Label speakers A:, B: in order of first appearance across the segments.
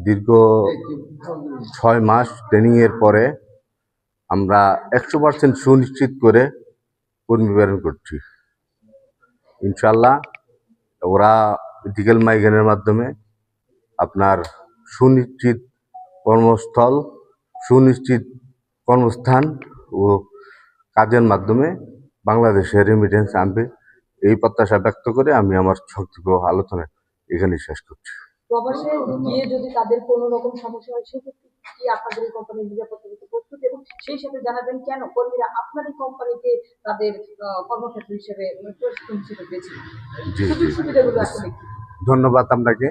A: দীর্ঘ 6 মাস ট্রেনিংয়ের পরে আমরা 100% সুনিশ্চিত করে কর্মী প্রেরণ করছি। ইনশাল্লাহ ওরা ইথিক্যাল মাইগ্রেনের মাধ্যমে আপনার সুনিশ্চিত কর্মস্থল, সুনিশ্চিত কর্মস্থান ও কাজের মাধ্যমে বাংলাদেশে রেমিটেন্স আনবে, এই প্রত্যাশা ব্যক্ত করে আমি আমার সংক্ষিপ্ত আলোচনা এখানে শেষ করছি।
B: প্রবাসে গিয়ে যদি তাদের কোনো রকম সমস্যা হয় সেক্ষেত্রে কি আপনাদের এই কোম্পানির নিরাপত্তা দিতে প্রস্তুত, এবং সেই সাথে জানাবেন কেন কর্মীরা আপনার এই কোম্পানিকে তাদের কর্মক্ষেত্র হিসেবে প্রশিক্ষণ হিসেবে বেছে সুবিধাগুলো আসলে কি?
A: ধন্যবাদ আপনাকে।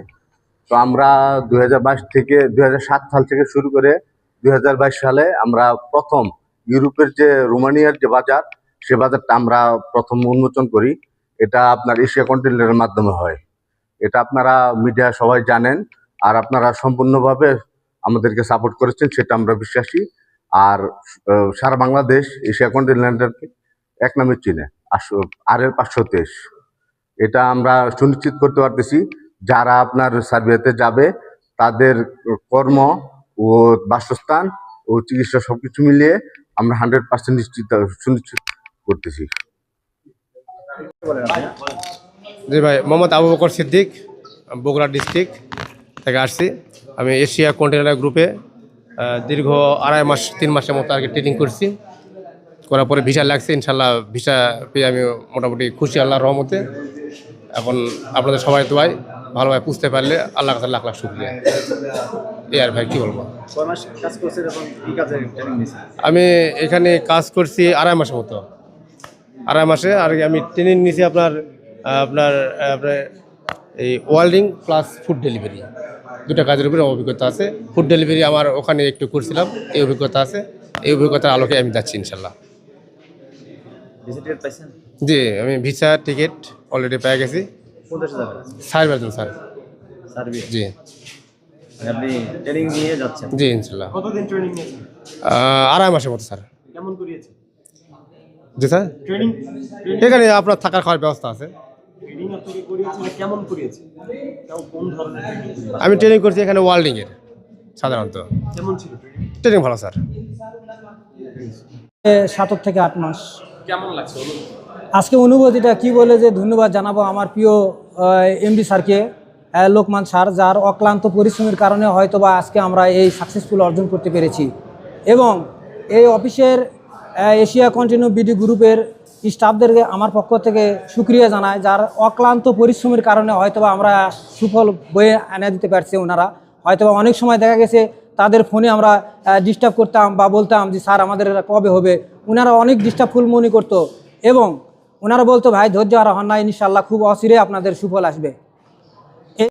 A: তো আমরা 2007 সাল থেকে শুরু করে 2022 সালে আমরা প্রথম ইউরোপের যে রোমানিয়ার যে বাজার, সে বাজারটা আমরা প্রথম উন্মোচন করি। এটা আপনার এশিয়া কন্টিনেন্টের মাধ্যমে হয়। এটা আপনারা মিডিয়া সবাই জানেন, আর আপনারা সম্পূর্ণভাবে আমাদেরকে সাপোর্ট করেছেন, সেটা আমরা বিশ্বাসী। আর সারা বাংলাদেশ এশিয়া কন্টিনেন্টকে এক নামে চিনে, আর 523। এটা আমরা সুনিশ্চিত করতে পারতেছি যারা আপনার সার্বিয়াতে যাবে তাদের কর্ম ও বাসস্থান ও চিকিৎসা সবকিছু মিলিয়ে আমরা 100% সুনিশ্চিত করতেছি।
C: জি ভাই, মোহাম্মদ আবু বকর সিদ্দিক, বগুড়া ডিস্ট্রিক্ট থেকে আসছি। আমি এশিয়া কন্টেনার গ্রুপে দীর্ঘ 3 মাসের মতো আর কি ট্রেনিং করছি। করার পরে ভিসা লাগছে, ইনশাল্লাহ ভিসা পেয়ে আমি মোটামুটি খুশি আল্লাহর রহমতে। এখন আপনাদের সবাই দোয়ায় ভালোভাবে বুঝতে পারলে আল্লাহর কাছে লাখ লাখ শুকরিয়া। এই আর ভাই কী বলবো। আমি এখানে কাজ করছি 2.5 মাসের মতো। 2.5 মাসে আর আমি ট্রেনিং নিয়েছি আপনার এই ওয়েল্ডিং প্লাস ফুড ডেলিভারি, 2টা কাজের উপরে অভিজ্ঞতা আছে। ফুড ডেলিভারি আমার ওখানে একটু করছিলাম, এই অভিজ্ঞতা আছে। এই অভিজ্ঞতার আলোকে আমি যাচ্ছি ইনশাল্লাহ। জি, আমি ভিসা টিকিট অলরেডি পেয়ে গেছি। Serbia sir. জি,
D: আপনি ট্রেনিং নিয়ে যাচ্ছেন?
C: জি ইনশাল্লাহ।
D: কতদিন ট্রেনিং নিয়েছেন?
C: 2.5 মাসের মতো স্যার।
D: কেমন করিয়েছে?
C: জি স্যার,
D: ট্রেনিং
C: এখানে আপনার থাকার খাওয়ার ব্যবস্থা আছে।
D: ট্রেনিং আপনি করিয়েছেন, কেমন করিয়েছে? কোন ধরনের ট্রেনিং?
C: আমি ট্রেনিং করছি এখানে ওয়েল্ডিংয়ের। সাধারণত
D: কেমন ছিল
C: ট্রেনিং? ভালো স্যার।
E: 7 থেকে 8 মাস।
D: কেমন লাগছে
E: আজকে অনুভূতিটা কি বলে যে ধন্যবাদ জানাবো আমার প্রিয় এমডি স্যারকে, লোকমান স্যার, যার অক্লান্ত পরিশ্রমের কারণে হয়তোবা আজকে আমরা এই সাকসেসফুল অর্জন করতে পেরেছি। এবং এই অফিসের এশিয়া কন্টিনিউ বিডি গ্রুপের স্টাফদেরকে আমার পক্ষ থেকে শুকরিয়া জানাই, যার অক্লান্ত পরিশ্রমের কারণে হয়তোবা আমরা সুফল বয়ে এনে দিতে পারছি। ওনারা হয়তোবা অনেক সময় দেখা গেছে তাদের ফোনে আমরা ডিস্টার্ব করতাম বা বলতাম যে স্যার আমাদের কবে হবে, ওনারা অনেক ডিস্টার্বফুল মনে করতো এবং ওনারা বলতো ভাই ধৈর্য আর হন না, ইনশাআল্লাহ খুব অচিরে আপনাদের সুফল আসবে।